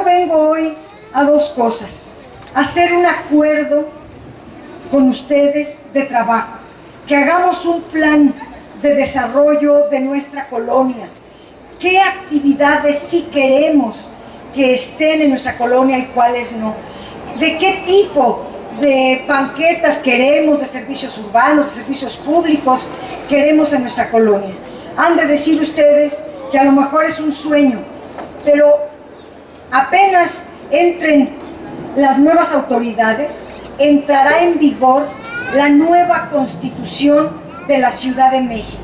vengo hoy a dos cosas: hacer un acuerdo con ustedes de trabajo, que hagamos un plan de desarrollo de nuestra colonia, qué actividades sí queremos que estén en nuestra colonia y cuáles no, de qué tipo de banquetas queremos, de servicios urbanos, de servicios públicos queremos en nuestra colonia. Han de decir ustedes que a lo mejor es un sueño, pero apenas entren las nuevas autoridades, entrará en vigor la nueva Constitución de la Ciudad de México.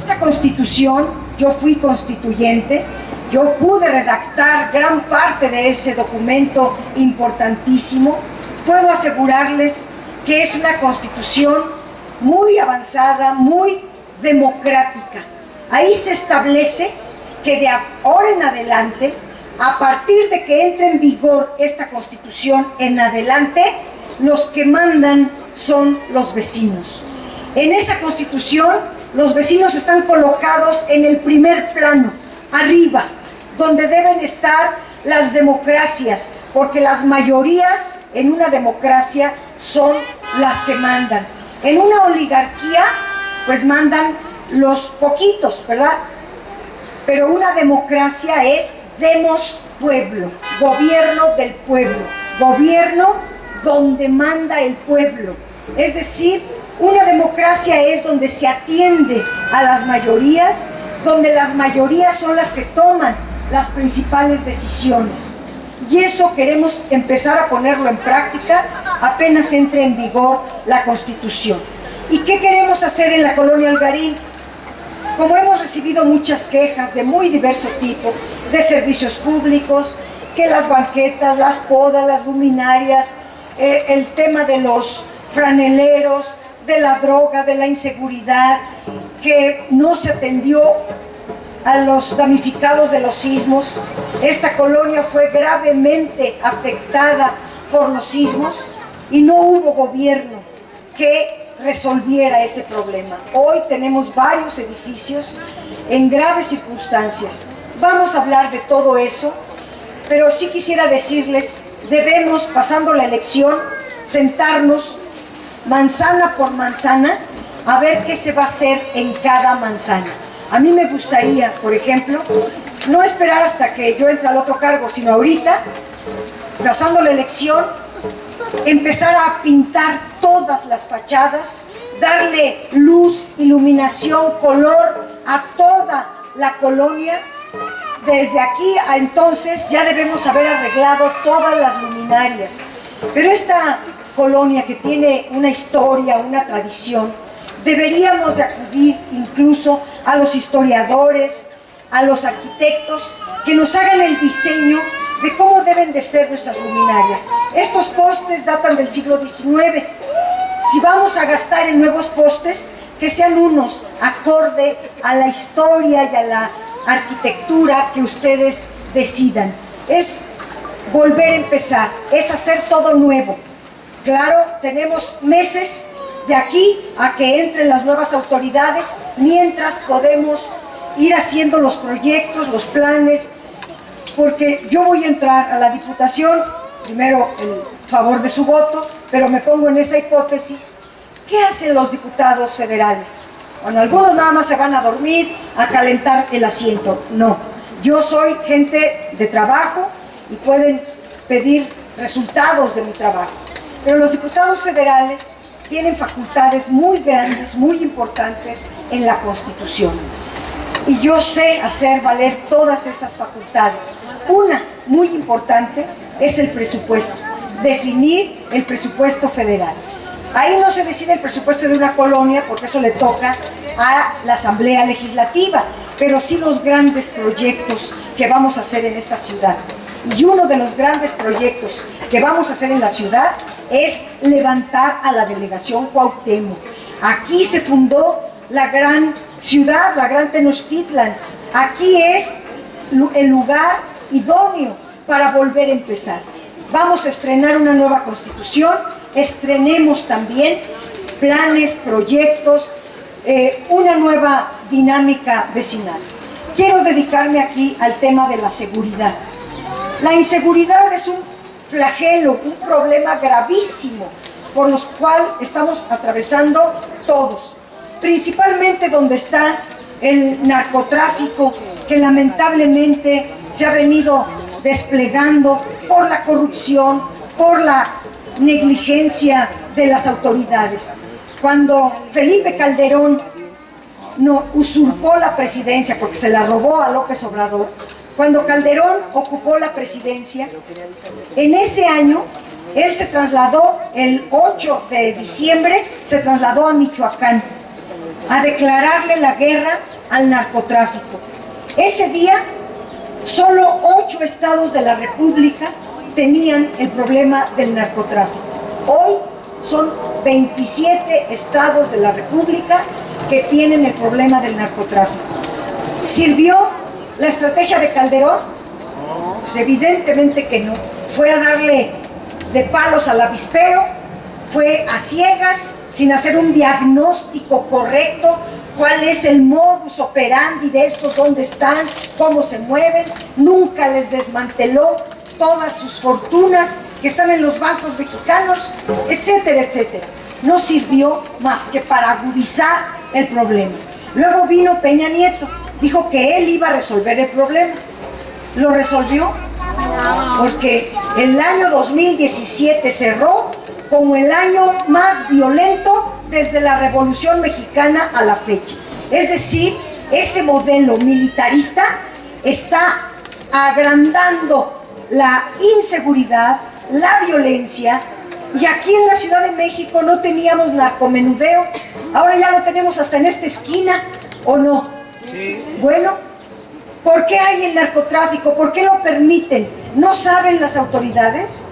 Esa Constitución, yo fui constituyente, yo pude redactar gran parte de ese documento importantísimo. Puedo asegurarles que es una Constitución muy avanzada, muy democrática. Ahí se establece que de ahora en adelante, a partir de que entre en vigor esta Constitución en adelante, los que mandan son los vecinos. En esa Constitución, los vecinos están colocados en el primer plano, arriba, donde deben estar las democracias, porque las mayorías en una democracia son las que mandan. En una oligarquía, pues mandan los poquitos, ¿verdad? Pero una democracia es demos pueblo, gobierno del pueblo, gobierno donde manda el pueblo. Es decir, una democracia es donde se atiende a las mayorías, donde las mayorías son las que toman las principales decisiones. Y eso queremos empezar a ponerlo en práctica apenas entre en vigor la Constitución. ¿Y qué queremos hacer en la colonia Algarín? Como hemos recibido muchas quejas de muy diverso tipo, de servicios públicos, que las banquetas, las podas, las luminarias, el tema de los franeleros, de la droga, de la inseguridad, que no se atendió a los damnificados de los sismos. Esta colonia fue gravemente afectada por los sismos y no hubo gobierno que resolviera ese problema. Hoy tenemos varios edificios en graves circunstancias. Vamos a hablar de todo eso, pero sí quisiera decirles, debemos, pasando la elección, sentarnos manzana por manzana a ver qué se va a hacer en cada manzana. A mí me gustaría, por ejemplo, no esperar hasta que yo entre al otro cargo, sino ahorita, pasando la elección, empezar a pintar todas las fachadas, darle luz, iluminación, color a toda la colonia. Desde aquí a entonces ya debemos haber arreglado todas las luminarias. Pero esta colonia que tiene una historia, una tradición, deberíamos de acudir incluso a los historiadores, a los arquitectos, que nos hagan el diseño de cómo deben de ser nuestras luminarias. Estos postes datan del siglo XIX. Si vamos a gastar en nuevos postes, que sean unos acorde a la historia y a la arquitectura que ustedes decidan. Es volver a empezar, es hacer todo nuevo. Claro, tenemos meses de aquí a que entren las nuevas autoridades, mientras podemos ir haciendo los proyectos, los planes, porque yo voy a entrar a la Diputación, primero el favor de su voto, pero me pongo en esa hipótesis. ¿Qué hacen los diputados federales? Bueno, algunos nada más se van a dormir, a calentar el asiento. No, yo soy gente de trabajo y pueden pedir resultados de mi trabajo. Pero los diputados federales tienen facultades muy grandes, muy importantes en la Constitución. Y yo sé hacer valer todas esas facultades. Una muy importante es el presupuesto, definir el presupuesto federal. Ahí no se decide el presupuesto de una colonia, porque eso le toca a la Asamblea Legislativa, pero sí los grandes proyectos que vamos a hacer en esta ciudad. Y uno de los grandes proyectos que vamos a hacer en la ciudad es levantar a la delegación Cuauhtémoc. Aquí se fundó la gran ciudad, la gran Tenochtitlan. Aquí es el lugar idóneo para volver a empezar. Vamos a estrenar una nueva Constitución, estrenemos también planes, proyectos, una nueva dinámica vecinal. Quiero dedicarme aquí al tema de la seguridad. La inseguridad es un flagelo, un problema gravísimo por los cuales estamos atravesando todos, principalmente donde está el narcotráfico, que lamentablemente se ha venido desplegando por la corrupción, por la negligencia de las autoridades. Cuando Felipe Calderón no usurpó la presidencia, porque se la robó a López Obrador, cuando Calderón ocupó la presidencia, en ese año él se trasladó, el 8 de diciembre, se trasladó a Michoacán a declararle la guerra al narcotráfico. Ese día, solo 8 estados de la República tenían el problema del narcotráfico. Hoy son 27 estados de la República que tienen el problema del narcotráfico. ¿Sirvió la estrategia de Calderón? Pues evidentemente que no. Fue a darle de palos al avispero, fue a ciegas, sin hacer un diagnóstico correcto, cuál es el modus operandi de estos, dónde están, cómo se mueven. Nunca les desmanteló todas sus fortunas que están en los bancos mexicanos, etcétera, etcétera. No sirvió más que para agudizar el problema. Luego vino Peña Nieto, dijo que él iba a resolver el problema. ¿Lo resolvió? Porque el año 2017 cerró como el año más violento desde la Revolución Mexicana a la fecha. Es decir, ese modelo militarista está agrandando la inseguridad, la violencia, y aquí en la Ciudad de México no teníamos narcomenudeo, ahora ya lo tenemos hasta en esta esquina, ¿o no? Sí. Bueno, ¿por qué hay el narcotráfico? ¿Por qué lo permiten? ¿No saben las autoridades?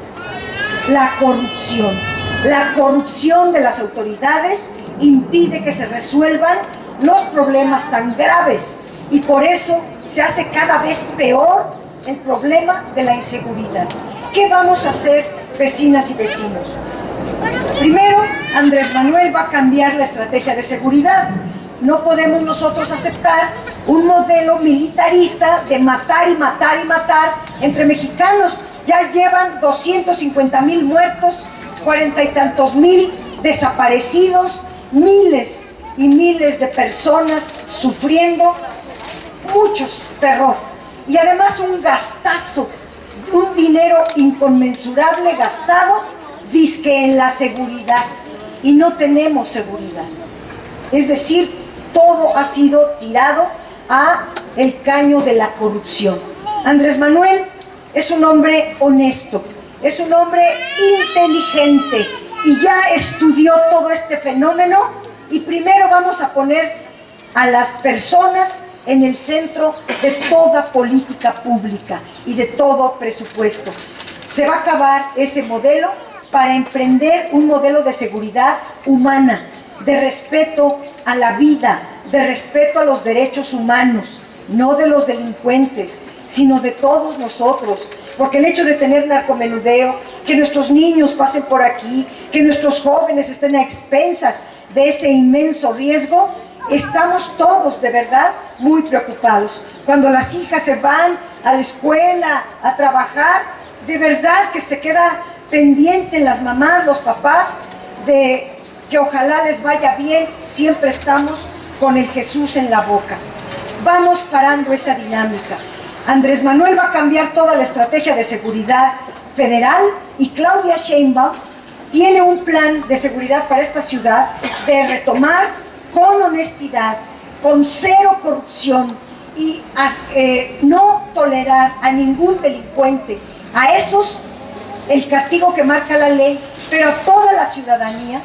La corrupción. La corrupción de las autoridades impide que se resuelvan los problemas tan graves, y por eso se hace cada vez peor el problema de la inseguridad. ¿Qué vamos a hacer, vecinas y vecinos? Primero, Andrés Manuel va a cambiar la estrategia de seguridad. No podemos nosotros aceptar un modelo militarista de matar y matar y matar entre mexicanos. Ya llevan 250,000 muertos, 40 y tantos mil desaparecidos, miles y miles de personas sufriendo, muchos terror. Y además un gastazo, un dinero inconmensurable gastado, dizque en la seguridad, y no tenemos seguridad. Es decir, todo ha sido tirado a el caño de la corrupción. Andrés Manuel es un hombre honesto, es un hombre inteligente y ya estudió todo este fenómeno, y primero vamos a poner a las personas en el centro de toda política pública y de todo presupuesto. Se va a acabar ese modelo para emprender un modelo de seguridad humana, de respeto a la vida, de respeto a los derechos humanos, no de los delincuentes, sino de todos nosotros. Porque el hecho de tener narcomenudeo, que nuestros niños pasen por aquí, que nuestros jóvenes estén a expensas de ese inmenso riesgo, estamos todos de verdad muy preocupados. Cuando las hijas se van a la escuela, a trabajar, de verdad que se queda pendiente en las mamás, los papás, de que ojalá les vaya bien. Siempre estamos con el Jesús en la boca. Vamos parando esa dinámica. Andrés Manuel va a cambiar toda la estrategia de seguridad federal, y Claudia Sheinbaum tiene un plan de seguridad para esta ciudad de retomar con honestidad, con cero corrupción, y no tolerar a ningún delincuente. A esos el castigo que marca la ley, pero a toda la ciudadanía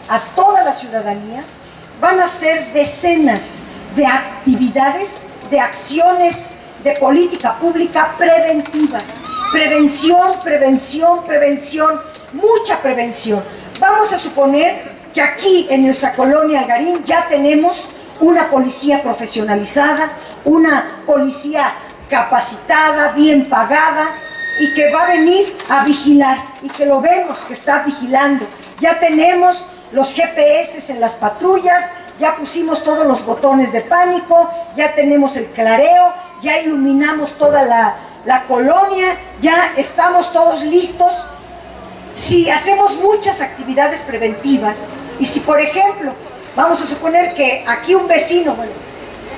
van a ser decenas de actividades, de acciones de política pública preventivas. Prevención, prevención, prevención, mucha prevención. Vamos a suponer que aquí en nuestra colonia Algarín ya tenemos una policía profesionalizada, una policía capacitada, bien pagada, y que va a venir a vigilar, y que lo vemos que está vigilando. Ya tenemos los GPS en las patrullas, ya pusimos todos los botones de pánico, ya tenemos el clareo, ya iluminamos toda la colonia, ya estamos todos listos. Si hacemos muchas actividades preventivas y si, por ejemplo, vamos a suponer que aquí un vecino, bueno,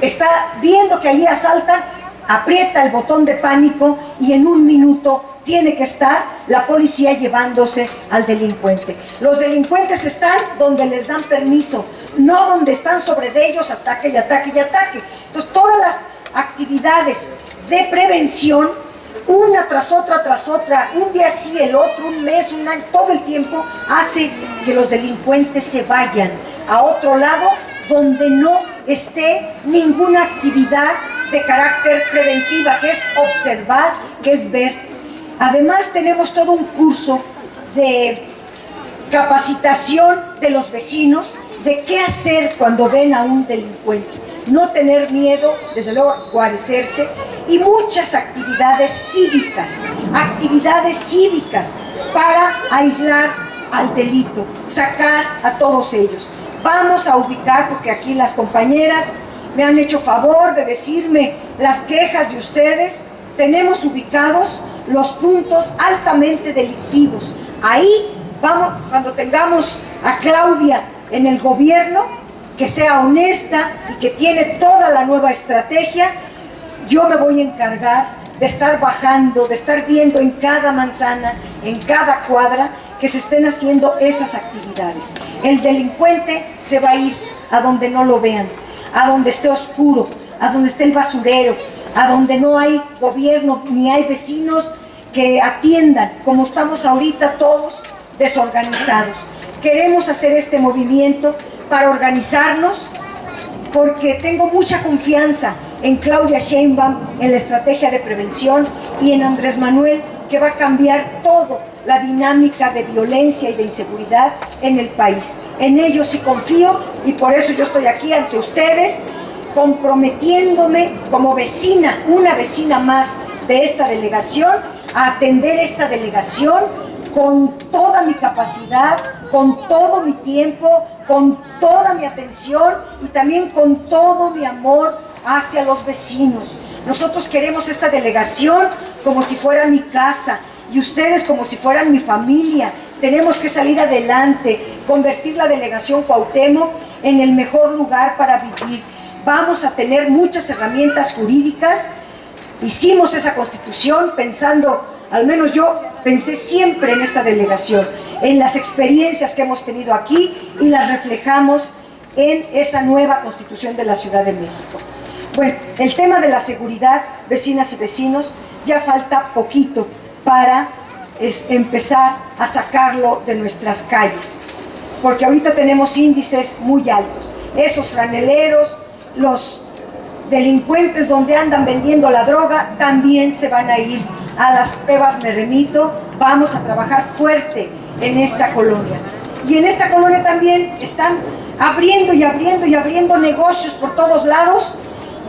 está viendo que allí asaltan, aprieta el botón de pánico y en un minuto tiene que estar la policía llevándose al delincuente. Los delincuentes están donde les dan permiso, no donde están sobre de ellos, ataque y ataque y ataque. Entonces, todas las actividades de prevención, una tras otra, un día sí, el otro, un mes, un año, todo el tiempo, hace que los delincuentes se vayan a otro lado donde no esté ninguna actividad de carácter preventiva, que es observar, que es ver. Además, tenemos todo un curso de capacitación de los vecinos de qué hacer cuando ven a un delincuente. No tener miedo, desde luego guarecerse, y muchas actividades cívicas para aislar al delito, sacar a todos ellos. Vamos a ubicar, porque aquí las compañeras me han hecho favor de decirme las quejas de ustedes, tenemos ubicados los puntos altamente delictivos. Ahí vamos, cuando tengamos a Claudia en el gobierno, que sea honesta y que tiene toda la nueva estrategia, yo me voy a encargar de estar bajando, de estar viendo en cada manzana, en cada cuadra, que se estén haciendo esas actividades. El delincuente se va a ir a donde no lo vean, a donde esté oscuro, a donde esté el basurero, a donde no hay gobierno ni hay vecinos que atiendan, como estamos ahorita todos desorganizados. Queremos hacer este movimiento para organizarnos, porque tengo mucha confianza en Claudia Sheinbaum, en la estrategia de prevención, y en Andrés Manuel, que va a cambiar todo la dinámica de violencia y de inseguridad en el país. En ellos sí confío, y por eso yo estoy aquí ante ustedes, comprometiéndome como vecina, una vecina más de esta delegación, a atender esta delegación con toda mi capacidad, con todo mi tiempo, con toda mi atención y también con todo mi amor hacia los vecinos. Nosotros queremos esta delegación como si fuera mi casa y ustedes como si fueran mi familia. Tenemos que salir adelante, convertir la delegación Cuauhtémoc en el mejor lugar para vivir. Vamos a tener muchas herramientas jurídicas. Hicimos esa constitución pensando, al menos yo pensé siempre en esta delegación, en las experiencias que hemos tenido aquí y las reflejamos en esa nueva constitución de la Ciudad de México. Bueno, el tema de la seguridad, vecinas y vecinos, ya falta poquito para empezar a sacarlo de nuestras calles, porque ahorita tenemos índices muy altos. Esos franeleros, los delincuentes donde andan vendiendo la droga, también se van a ir a las pruebas. Me remito, vamos a trabajar fuerte en esta colonia. Y en esta colonia también están abriendo negocios por todos lados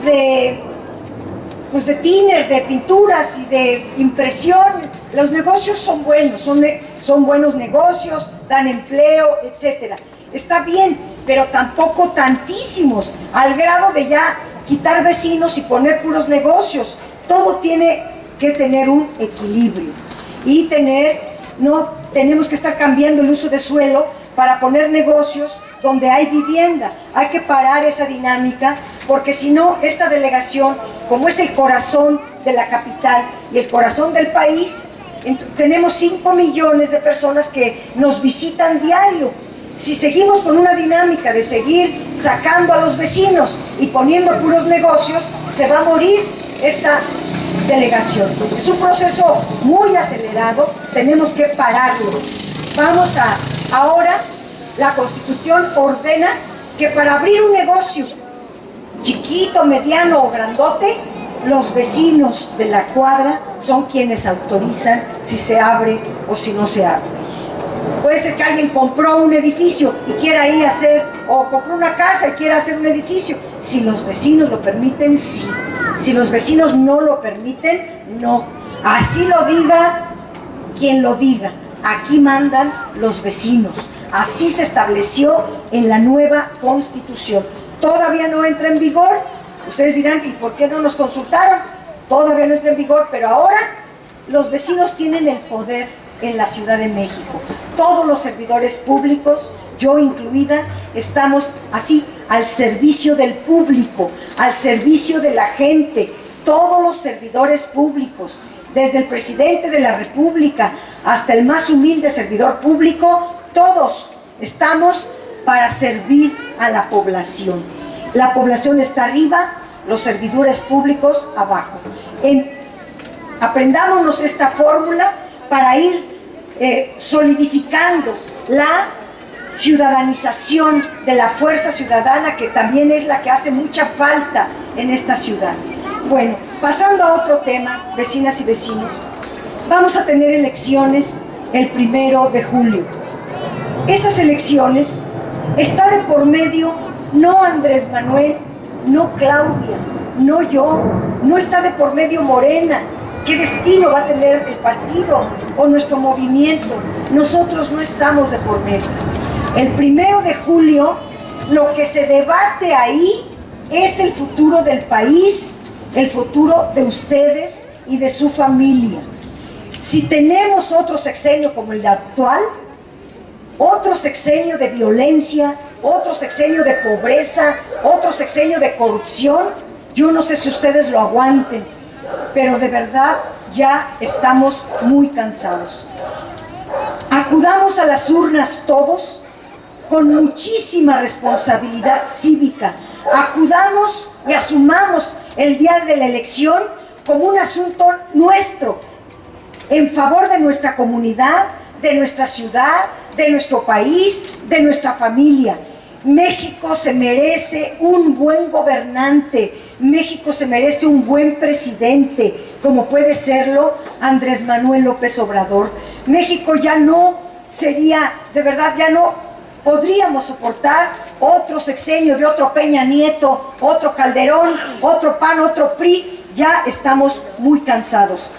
de tiner, de pinturas y de impresión. Los negocios son buenos, son buenos negocios, dan empleo, etcétera. Está bien, pero tampoco tantísimos, al grado de ya quitar vecinos y poner puros negocios. Todo tiene que tener un equilibrio y tenemos que estar cambiando el uso de suelo para poner negocios donde hay vivienda. Hay que parar esa dinámica, porque si no, esta delegación, como es el corazón de la capital y el corazón del país, tenemos 5 millones de personas que nos visitan diario. Si seguimos con una dinámica de seguir sacando a los vecinos y poniendo puros negocios, se va a morir esta delegación. Es un proceso muy acelerado, tenemos que pararlo. Ahora la Constitución ordena que para abrir un negocio chiquito, mediano o grandote, los vecinos de la cuadra son quienes autorizan si se abre o si no se abre. Puede ser que alguien compró un edificio y quiera ir a hacer, o compró una casa y quiera hacer un edificio. Si los vecinos lo permiten, sí. Si los vecinos no lo permiten, no. Así lo diga quien lo diga. Aquí mandan los vecinos. Así se estableció en la nueva Constitución. Todavía no entra en vigor. Ustedes dirán, ¿y por qué no nos consultaron? todavía no entra en vigor, pero ahora los vecinos tienen el poder en la Ciudad de México. Todos los servidores públicos, yo incluida, estamos así al servicio del público, al servicio de la gente. Todos los servidores públicos, desde el presidente de la República hasta el más humilde servidor público, todos estamos para servir a la población. La población está arriba, los servidores públicos abajo. Aprendámonos esta fórmula para ir solidificando la ciudadanización de la fuerza ciudadana, que también es la que hace mucha falta en esta ciudad. Bueno, pasando a otro tema, vecinas y vecinos, vamos a tener elecciones el 1 de julio. Esas elecciones está de por medio no Andrés Manuel, no Claudia, no yo, no está de por medio Morena. ¿Qué destino va a tener el partido o nuestro movimiento? Nosotros no estamos de por medio. El 1 de julio, lo que se debate ahí es el futuro del país, el futuro de ustedes y de su familia. Si tenemos otro sexenio como el actual, otro sexenio de violencia, otro sexenio de pobreza, otro sexenio de corrupción, yo no sé si ustedes lo aguanten, pero de verdad ya estamos muy cansados. Acudamos a las urnas todos con muchísima responsabilidad cívica. Acudamos y asumamos el día de la elección como un asunto nuestro, en favor de nuestra comunidad, de nuestra ciudad, de nuestro país, de nuestra familia. México se merece un buen gobernante, México se merece un buen presidente, como puede serlo Andrés Manuel López Obrador. México ya no sería, de verdad, ya no podríamos soportar otro sexenio de otro Peña Nieto, otro Calderón, otro PAN, otro PRI. Ya estamos muy cansados.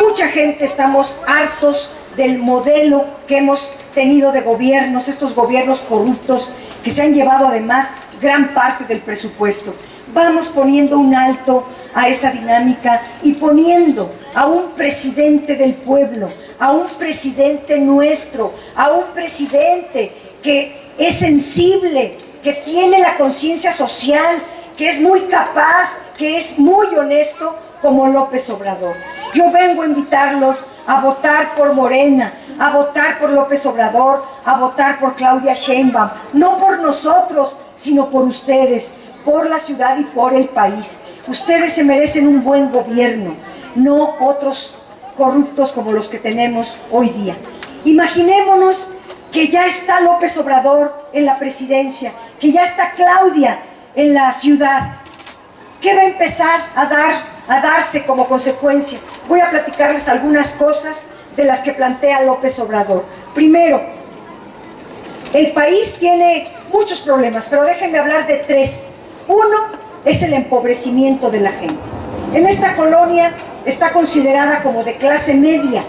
Mucha gente estamos hartos del modelo que hemos tenido de gobiernos, estos gobiernos corruptos que se han llevado además gran parte del presupuesto. Vamos poniendo un alto a esa dinámica y poniendo a un presidente del pueblo, a un presidente nuestro, a un presidente que es sensible, que tiene la conciencia social, que es muy capaz, que es muy honesto, como López Obrador. Yo vengo a invitarlos a votar por Morena, a votar por López Obrador, a votar por Claudia Sheinbaum, no por nosotros, sino por ustedes, por la ciudad y por el país. Ustedes se merecen un buen gobierno, no otros corruptos como los que tenemos hoy día. Imaginémonos que ya está López Obrador en la presidencia, que ya está Claudia en la ciudad. ¿Qué va a empezar a darse como consecuencia? Voy a platicarles algunas cosas de las que plantea López Obrador. Primero, el país tiene muchos problemas, pero déjenme hablar de tres. Uno es el empobrecimiento de la gente. En esta colonia está considerada como de clase media,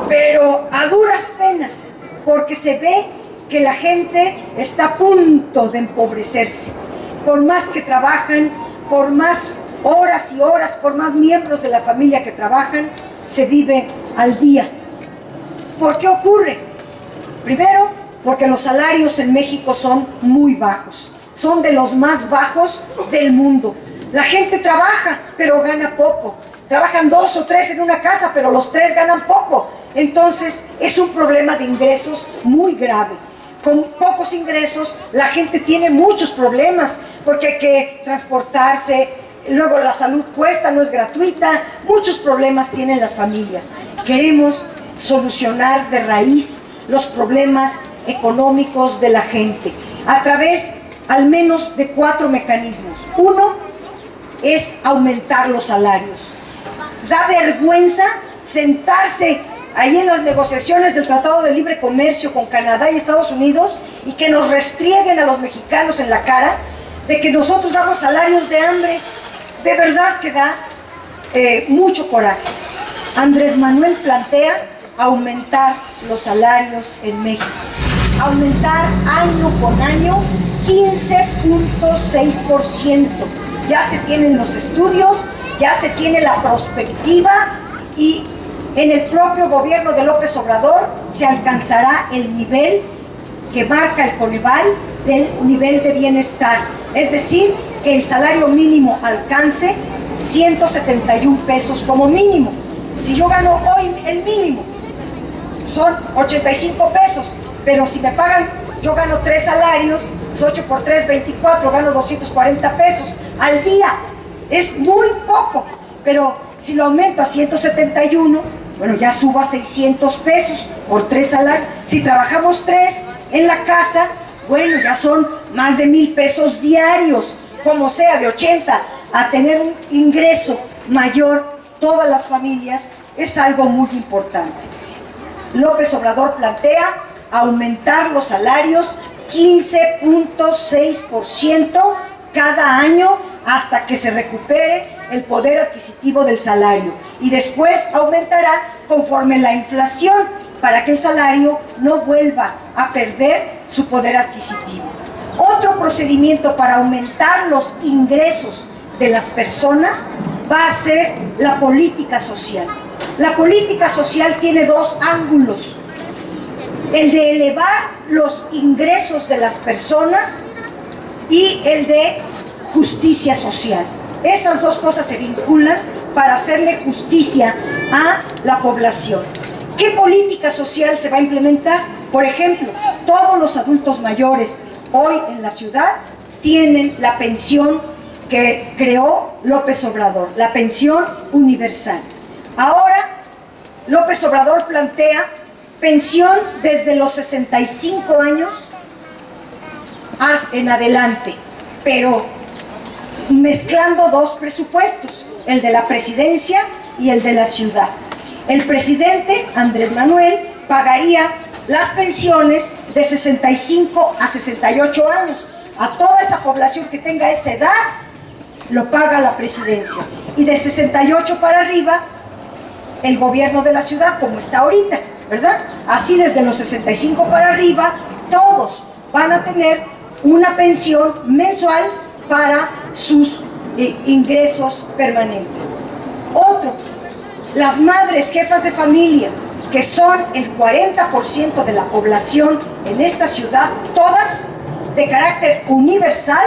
pero a duras penas, porque se ve que la gente está a punto de empobrecerse. Por más que trabajan, por más horas y horas, por más miembros de la familia que trabajan, se vive al día. ¿Por qué ocurre? Primero, porque los salarios en México son muy bajos. Son de los más bajos del mundo. La gente trabaja, pero gana poco. Trabajan 2 o 3 en una casa, pero los 3 ganan poco. Entonces, es un problema de ingresos muy grave. Con pocos ingresos, la gente tiene muchos problemas, porque hay que transportarse, luego la salud cuesta, no es gratuita, muchos problemas tienen las familias. Queremos solucionar de raíz los problemas económicos de la gente, a través al menos de 4 mecanismos. Uno es aumentar los salarios. Da vergüenza sentarse ahí en las negociaciones del Tratado de Libre Comercio con Canadá y Estados Unidos y que nos restrieguen a los mexicanos en la cara de que nosotros damos salarios de hambre. De verdad que da mucho coraje. Andrés Manuel plantea aumentar los salarios en México. Aumentar año con año 15.6%. Ya se tienen los estudios ya se tiene la perspectiva y en el propio gobierno de López Obrador se alcanzará el nivel que marca el Coneval del nivel de bienestar, es decir, que el salario mínimo alcance 171 pesos como mínimo. Si yo gano hoy el mínimo, son 85 pesos, pero si me pagan, yo gano 3 salarios, 8 por 3, 24, gano 240 pesos al día. Es muy poco, pero si lo aumento a 171, bueno, ya subo a 600 pesos por 3 salarios. Si trabajamos 3 en la casa, bueno, ya son más de 1,000 pesos diarios. Como sea, de 80 a tener un ingreso mayor, todas las familias, es algo muy importante. López Obrador plantea aumentar los salarios 15.6% cada año hasta que se recupere el poder adquisitivo del salario, y después aumentará conforme la inflación para que el salario no vuelva a perder su poder adquisitivo. Otro procedimiento para aumentar los ingresos de las personas va a ser la política social. La política social tiene dos ángulos: el de elevar los ingresos de las personas y el de justicia social. Esas dos cosas se vinculan para hacerle justicia a la población. ¿Qué política social se va a implementar? Por ejemplo, todos los adultos mayores hoy en la ciudad tienen la pensión que creó López Obrador, la pensión universal. Ahora, López Obrador plantea pensión desde los 65 años en adelante, pero mezclando dos presupuestos, el de la presidencia y el de la ciudad. El presidente, Andrés Manuel, pagaría las pensiones de 65 a 68 años. A toda esa población que tenga esa edad, lo paga la presidencia. Y de 68 para arriba, el gobierno de la ciudad, como está ahorita, ¿verdad? Así desde los 65 para arriba, todos van a tener una pensión mensual para sus ingresos permanentes. Otro, las madres jefas de familia, que son el 40% de la población en esta ciudad, todas de carácter universal,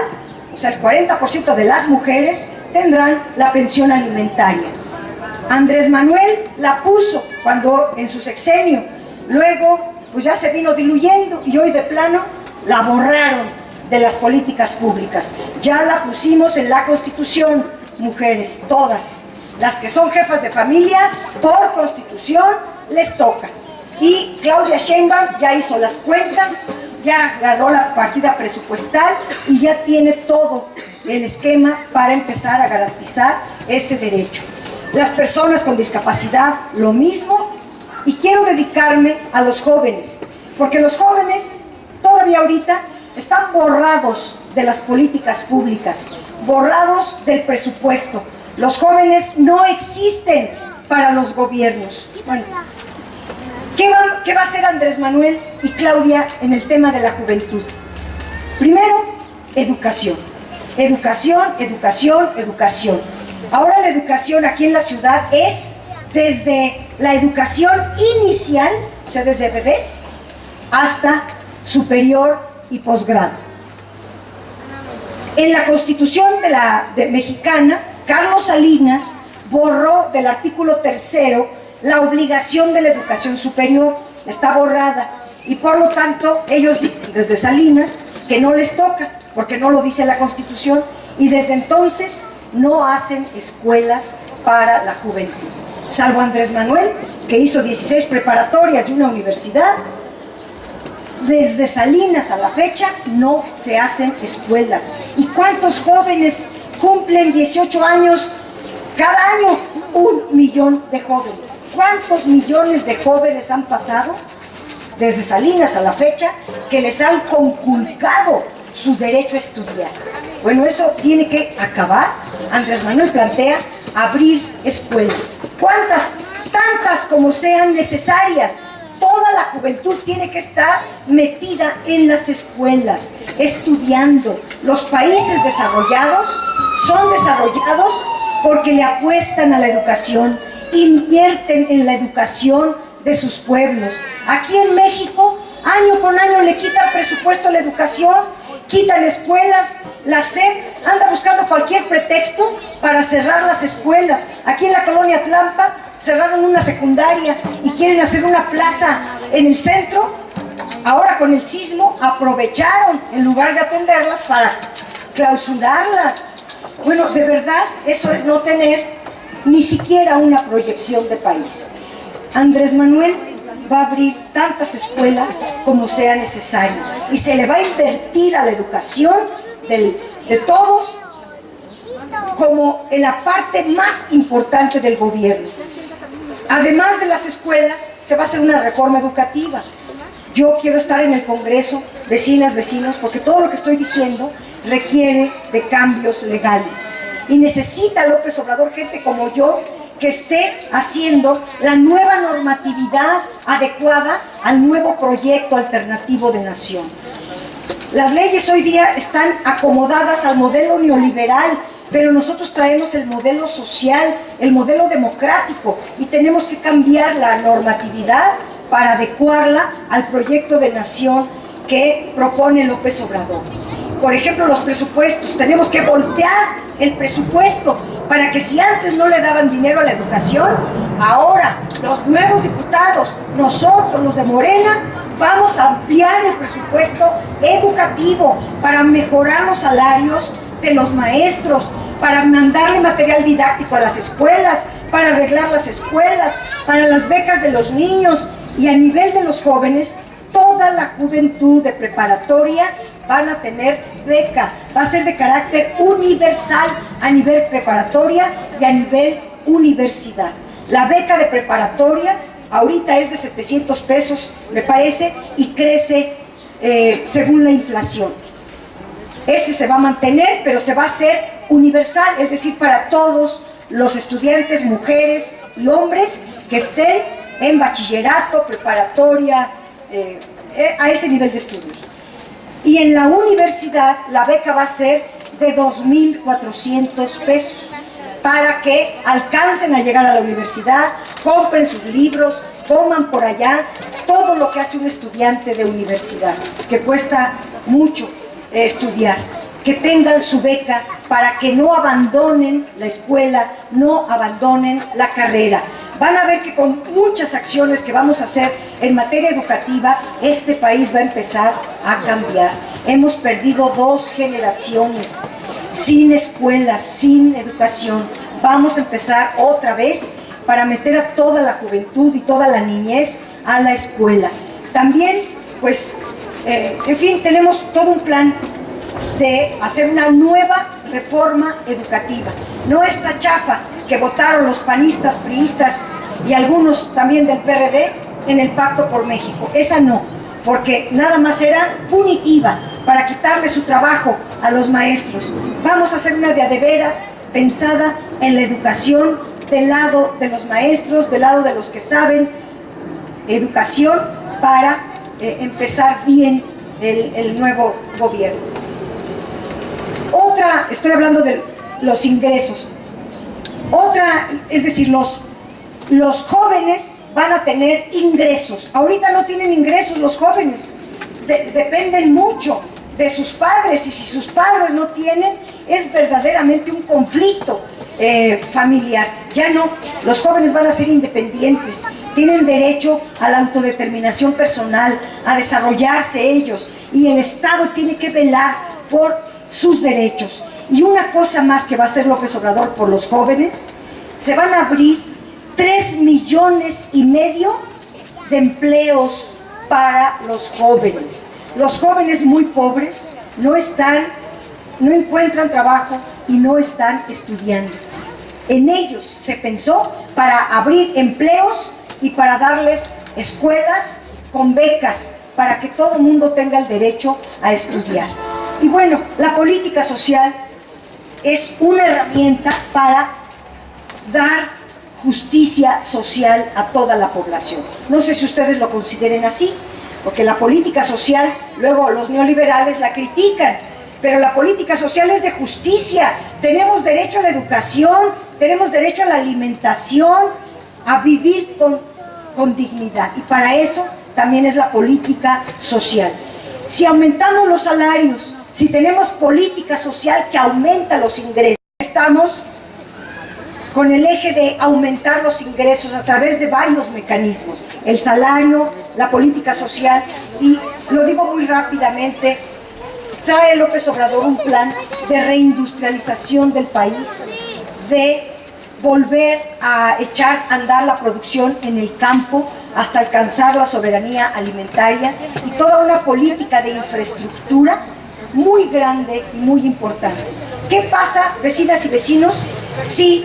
o sea, el 40% de las mujeres tendrán la pensión alimentaria. Andrés Manuel la puso cuando en su sexenio, luego pues ya se vino diluyendo y hoy de plano la borraron de las políticas públicas. Ya la pusimos en la Constitución, mujeres, todas. Las que son jefas de familia, por Constitución, les toca. Y Claudia Sheinbaum ya hizo las cuentas, ya agarró la partida presupuestal y ya tiene todo el esquema para empezar a garantizar ese derecho. Las personas con discapacidad, lo mismo. Y quiero dedicarme a los jóvenes, porque los jóvenes todavía ahorita están borrados de las políticas públicas, borrados del presupuesto. Los jóvenes no existen para los gobiernos. Bueno, ¿qué va a hacer Andrés Manuel y Claudia en el tema de la juventud? Primero, educación. Educación, educación, educación. Ahora la educación aquí en la ciudad es desde la educación inicial, o sea, desde bebés, hasta superior y posgrado. En la Constitución mexicana, Carlos Salinas borró del artículo 3º la obligación de la educación superior, está borrada, y por lo tanto ellos dicen desde Salinas que no les toca, porque no lo dice la Constitución, y desde entonces no hacen escuelas para la juventud. Salvo Andrés Manuel, que hizo 16 preparatorias y una universidad, desde Salinas a la fecha no se hacen escuelas. ¿Y cuántos jóvenes cumplen 18 años? Cada año 1 millón de jóvenes. ¿Cuántos millones de jóvenes han pasado desde Salinas a la fecha que les han conculcado su derecho a estudiar? Bueno, eso tiene que acabar. Andrés Manuel plantea abrir escuelas. ¿Cuántas? Tantas como sean necesarias. Toda la juventud tiene que estar metida en las escuelas, estudiando. Los países desarrollados son desarrollados porque le apuestan a la educación, invierten en la educación de sus pueblos. Aquí en México, año con año le quitan presupuesto a la educación, quitan escuelas, la SEP anda buscando cualquier pretexto para cerrar las escuelas. Aquí en la colonia Tlalpan cerraron una secundaria y quieren hacer una plaza en el centro. Ahora con el sismo aprovecharon, en lugar de atenderlas, para clausurarlas. Bueno, de verdad, eso es no tener ni siquiera una proyección de país. Andrés Manuel va a abrir tantas escuelas como sea necesario y se le va a invertir a la educación de todos como en la parte más importante del gobierno. Además de las escuelas, se va a hacer una reforma educativa. Yo quiero estar en el Congreso, vecinas, vecinos, porque todo lo que estoy diciendo requiere de cambios legales. Y necesita López Obrador gente como yo que esté haciendo la nueva normatividad adecuada al nuevo proyecto alternativo de nación. Las leyes hoy día están acomodadas al modelo neoliberal, pero nosotros traemos el modelo social, el modelo democrático, y tenemos que cambiar la normatividad para adecuarla al proyecto de nación que propone López Obrador. Por ejemplo, los presupuestos, tenemos que voltear el presupuesto para que si antes no le daban dinero a la educación, ahora los nuevos diputados, nosotros los de Morena, vamos a ampliar el presupuesto educativo para mejorar los salarios de los maestros, para mandarle material didáctico a las escuelas, para arreglar las escuelas, para las becas de los niños, y a nivel de los jóvenes, toda la juventud de preparatoria van a tener beca, va a ser de carácter universal a nivel preparatoria y a nivel universidad. La beca de preparatoria ahorita es de 700 pesos, me parece, y crece según la inflación. Ese se va a mantener, pero se va a hacer universal, es decir, para todos los estudiantes, mujeres y hombres que estén en bachillerato, preparatoria, a ese nivel de estudios. Y en la universidad la beca va a ser de 2,400 pesos para que alcancen a llegar a la universidad, compren sus libros, coman por allá, todo lo que hace un estudiante de universidad, que cuesta mucho estudiar, que tengan su beca para que no abandonen la escuela, no abandonen la carrera. Van a ver que con muchas acciones que vamos a hacer en materia educativa, este país va a empezar a cambiar. Hemos perdido 2 generaciones sin escuelas, sin educación. Vamos a empezar otra vez para meter a toda la juventud y toda la niñez a la escuela. También, pues, en fin, tenemos todo un plan de hacer una nueva reforma educativa. No esta chafa que votaron los panistas, priistas y algunos también del PRD en el Pacto por México. Esa no, porque nada más era punitiva para quitarle su trabajo a los maestros. Vamos a hacer una de veras pensada en la educación, del lado de los maestros, del lado de los que saben educación, para empezar bien el nuevo gobierno. Otra, estoy hablando de los ingresos. Otra, es decir, los jóvenes van a tener ingresos. Ahorita no tienen ingresos los jóvenes, dependen mucho de sus padres, y si sus padres no tienen, es verdaderamente un conflicto familiar. Ya no, los jóvenes van a ser independientes, tienen derecho a la autodeterminación personal, a desarrollarse ellos, y el Estado tiene que velar por sus derechos. Y una cosa más que va a hacer López Obrador por los jóvenes: se van a abrir 3,5 millones de empleos para los jóvenes. Los jóvenes muy pobres no encuentran trabajo y no están estudiando. En ellos se pensó para abrir empleos y para darles escuelas con becas, para que todo el mundo tenga el derecho a estudiar. Y bueno, la política social es una herramienta para dar justicia social a toda la población. No sé si ustedes lo consideren así, porque la política social, luego los neoliberales la critican, pero la política social es de justicia. Tenemos derecho a la educación, tenemos derecho a la alimentación, a vivir con dignidad. Y para eso también es la política social. Si aumentamos los salarios, si tenemos política social que aumenta los ingresos, estamos con el eje de aumentar los ingresos a través de varios mecanismos, el salario, la política social, y lo digo muy rápidamente, trae López Obrador un plan de reindustrialización del país, de volver a echar a andar la producción en el campo hasta alcanzar la soberanía alimentaria, y toda una política de infraestructura muy grande y muy importante. ¿Qué pasa, vecinas y vecinos, si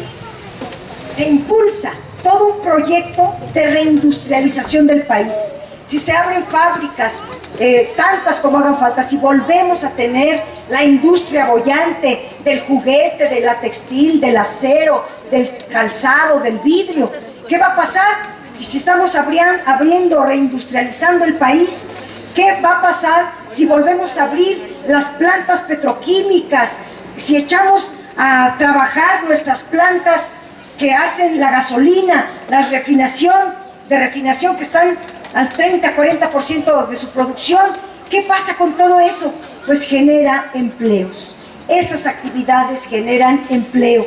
se impulsa todo un proyecto de reindustrialización del país? Si se abren fábricas, tantas como hagan falta, si volvemos a tener la industria boyante del juguete, de la textil, del acero, del calzado, del vidrio, ¿qué va a pasar? Si estamos abriendo, reindustrializando el país, ¿qué va a pasar si volvemos a abrir las plantas petroquímicas? Si echamos a trabajar nuestras plantas que hacen la gasolina, la refinación que están al 30-40% de su producción, ¿qué pasa con todo eso? Pues genera empleos. Esas actividades generan empleo.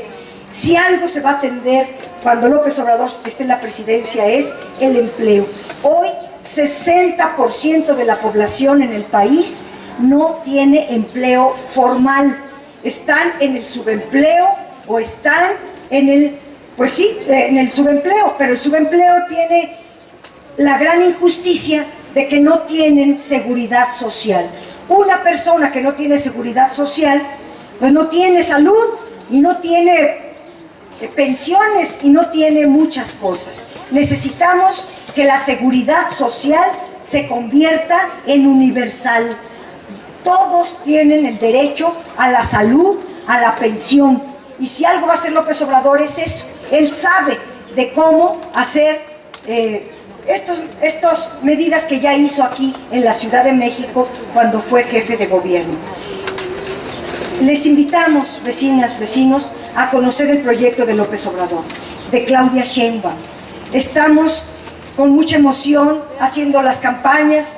Si algo se va a atender cuando López Obrador esté en la presidencia es el empleo. Hoy 60% de la población en el país no tiene empleo formal. Están en el subempleo o están en el, pues sí, en el subempleo, pero el subempleo tiene la gran injusticia de que no tienen seguridad social. Una persona que no tiene seguridad social, pues no tiene salud y no tiene pensiones y no tiene muchas cosas. Necesitamos que la seguridad social se convierta en universal. Todos tienen el derecho a la salud, a la pensión. Y si algo va a hacer López Obrador es eso. Él sabe de cómo hacer estas medidas que ya hizo aquí en la Ciudad de México cuando fue jefe de gobierno. Les invitamos, vecinas, vecinos, a conocer el proyecto de López Obrador, de Claudia Sheinbaum. Estamos con mucha emoción haciendo las campañas,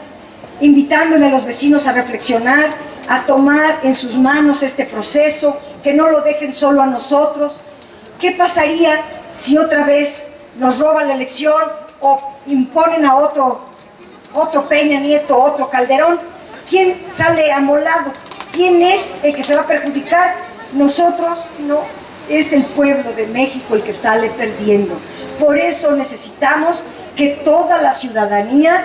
invitándole a los vecinos a reflexionar, a tomar en sus manos este proceso, que no lo dejen solo a nosotros. ¿Qué pasaría si otra vez nos roban la elección o imponen a otro Peña Nieto, otro Calderón? ¿Quién sale amolado? ¿Quién es el que se va a perjudicar? Nosotros no, es el pueblo de México el que sale perdiendo. Por eso necesitamos que toda la ciudadanía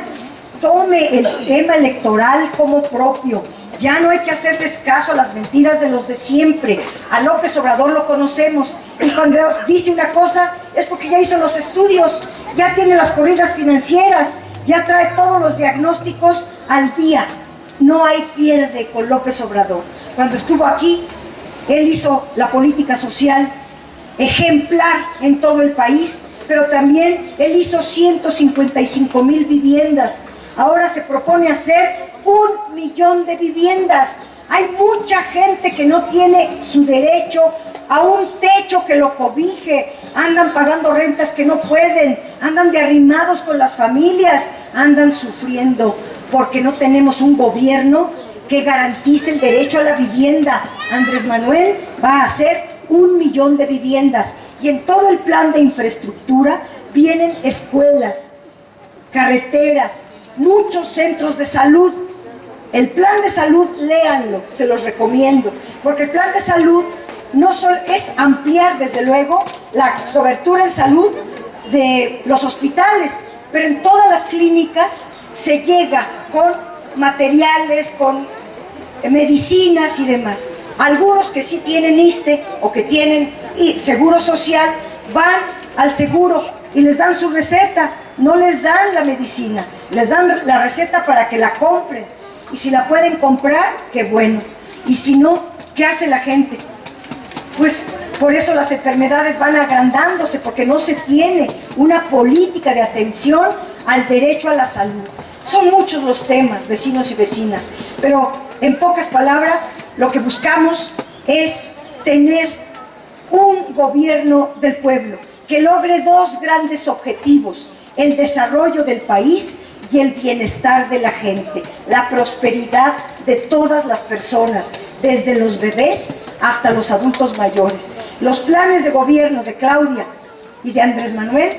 tome el tema electoral como propio. Ya no hay que hacerles caso a las mentiras de los de siempre. A López Obrador lo conocemos y cuando dice una cosa es porque ya hizo los estudios, ya tiene las corridas financieras, ya trae todos los diagnósticos al día. No hay pierde con López Obrador. Cuando estuvo aquí, él hizo la política social ejemplar en todo el país, pero también él hizo 155,000 viviendas. Ahora se propone hacer 1 millón de viviendas. Hay mucha gente que no tiene su derecho a un techo que lo cobije. Andan pagando rentas que no pueden, andan de arrimados con las familias, andan sufriendo porque no tenemos un gobierno que garantice el derecho a la vivienda. Andrés Manuel va a hacer 1 millón de viviendas y en todo el plan de infraestructura vienen escuelas, carreteras, muchos centros de salud. El plan de salud, léanlo, se los recomiendo, porque el plan de salud no solo es ampliar desde luego la cobertura en salud de los hospitales, pero en todas las clínicas se llega con materiales, con medicinas y demás. Algunos que sí tienen ISSSTE o que tienen seguro social van al seguro y les dan su receta, no les dan la medicina, les dan la receta para que la compren. Y si la pueden comprar, qué bueno. Y si no, ¿qué hace la gente? Pues por eso las enfermedades van agrandándose, porque no se tiene una política de atención al derecho a la salud. Son muchos los temas, vecinos y vecinas, pero en pocas palabras, lo que buscamos es tener un gobierno del pueblo que logre dos grandes objetivos: el desarrollo del país y el bienestar de la gente, la prosperidad de todas las personas, desde los bebés hasta los adultos mayores. Los planes de gobierno de Claudia y de Andrés Manuel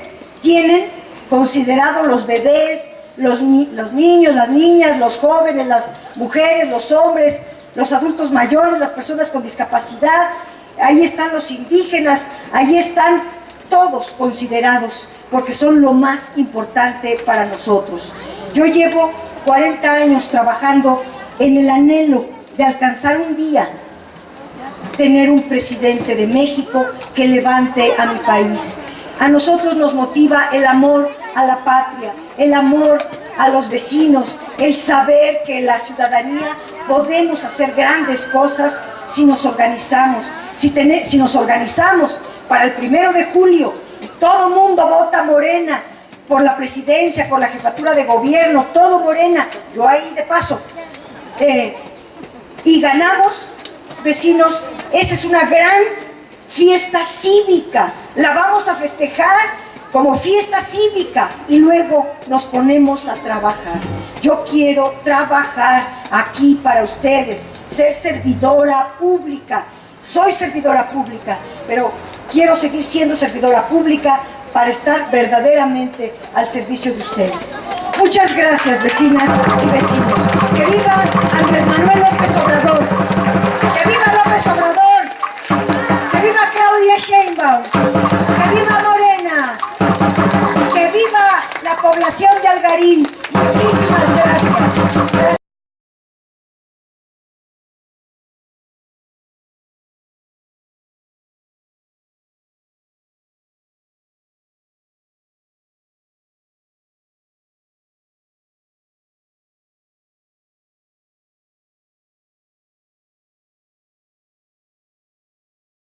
tienen considerado los bebés, los niños, las niñas, los jóvenes, las mujeres, los hombres, los adultos mayores, las personas con discapacidad. Ahí están los indígenas, ahí están todos considerados, porque son lo más importante para nosotros. Yo llevo 40 años trabajando en el anhelo de alcanzar un día tener un presidente de México que levante a mi país. A nosotros nos motiva el amor a la patria, el amor a los vecinos, el saber que la ciudadanía podemos hacer grandes cosas si nos organizamos, si nos organizamos para el 1 de julio. Todo mundo vota Morena por la presidencia, por la jefatura de gobierno, todo Morena, yo ahí de paso, y ganamos, vecinos. Esa es una gran fiesta cívica, la vamos a festejar como fiesta cívica y luego nos ponemos a trabajar. Yo quiero trabajar aquí para ustedes, ser servidora pública. Soy servidora pública, pero quiero seguir siendo servidora pública para estar verdaderamente al servicio de ustedes. Muchas gracias, vecinas y vecinos. ¡Que viva Andrés Manuel López Obrador! ¡Que viva López Obrador! ¡Que viva Claudia Sheinbaum! ¡Que viva Morena! ¡Que viva la población de Algarín! Muchísimas gracias.